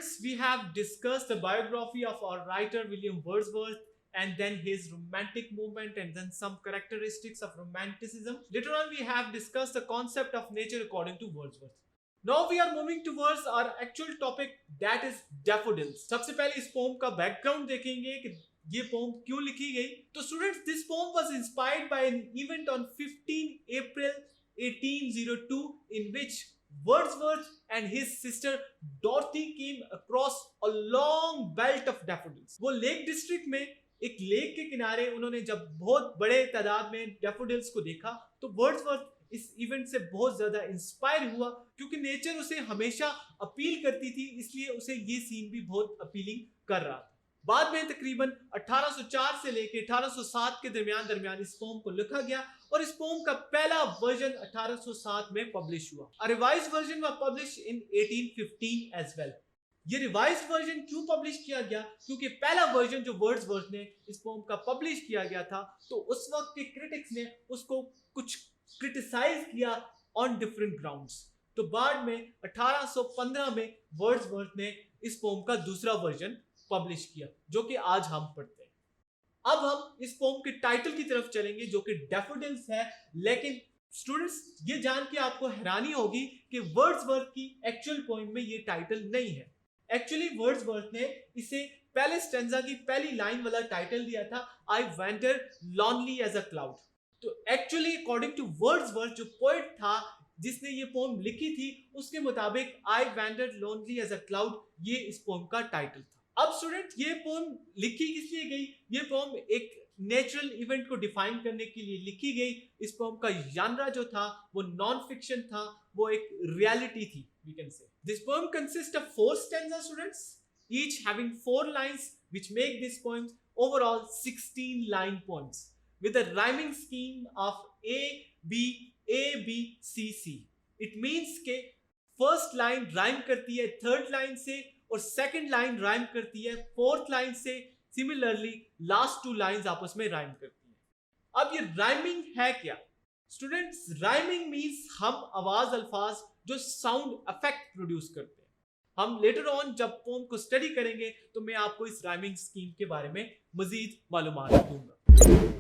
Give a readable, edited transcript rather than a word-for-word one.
students, we have discussed the biography of our writer William Wordsworth and then his romantic movement and then some characteristics of romanticism. Later on, we have discussed the concept of nature according to Wordsworth. Now we are moving towards our actual topic, that is daffodils. सबसे पहले इस pome का background देखेंगे कि ये pome क्यों लिखी गई. तो students, this pome was inspired by an event on 15 April 1802 in which Wordsworth and his sister Dorothy came across a long belt of daffodils. वो लेक डिस्ट्रिक्ट में एक लेक के किनारे उन्होंने जब बहुत बड़े तादाद में डैफोडिल्स को देखा तो वर्ड्सवर्थ इस इवेंट से बहुत ज्यादा इंस्पायर हुआ, क्योंकि नेचर उसे हमेशा अपील करती थी, इसलिए उसे ये सीन भी बहुत अपीलिंग कर रहा था. बाद में तकरीबन 1804 से लेकर 1807 के दरमियान इस पोम को लिखा गया और इस पोम का पहला वर्जन 1807 में पब्लिश हुआ. A revised version was published in 1815 as well. ये रिवाइज्ड वर्जन क्यों पब्लिश किया गया? क्योंकि पहला वर्जन जो वर्ड्सवर्थ ने इस पोम का पब्लिश किया गया था तो उस वक्त के क्रिटिक्स ने उसको कुछ क्रिटिसाइज किया ऑन डिफरेंट ग्राउंड्स. तो बाद में 1815 में वर्ड्सवर्थ ने इस पोम का दूसरा वर्जन पब्लिश किया जो कि आज हम पढ़ते हैं. अब हम इस पोम के टाइटल की तरफ चलेंगे जो कि डैफोडिल्स है. लेकिन स्टूडेंट्स, ये जान के आपको हैरानी होगी कि वर्ड्सवर्थ की एक्चुअल पोइम में ये टाइटल नहीं है. एक्चुअली वर्ड्सवर्थ ने इसे पहले स्टेंजा की पहली लाइन वाला टाइटल दिया था, I wandered lonely as a cloud. तो एक्चुअली अकॉर्डिंग टू वर्ड्सवर्थ जो पोएट था जिसने ये पोम लिखी थी उसके मुताबिक I wandered lonely as a cloud ये इस पोम का टाइटल था. अब स्टूडेंट, ये पोम लिखी किस लिए गई? ये पोम एक नेचुरल इवेंट को डिफाइन करने के लिए लिखी गई. इस पोम का जानरा जो था वो नॉन फिक्शन था, वो एक रियलिटी थी, we can say. This poem consists of 4 stanzas, students, each having 4 lines, which make this poem overall 16 line poems with a rhyming scheme of A B C C. It means के first line rhyme करती है third line से और second line rhyme करती है fourth line से. Similarly, last 2 lines आपस में rhyme करती है. अब ये rhyming है क्या? स्टूडेंट्स, राइमिंग मींस हम आवाज अल्फाज जो साउंड इफेक्ट प्रोड्यूस करते हैं. हम लेटर ऑन जब पोम को स्टडी करेंगे तो मैं आपको इस राइमिंग स्कीम के बारे में मजीद मालूमात दूंगा.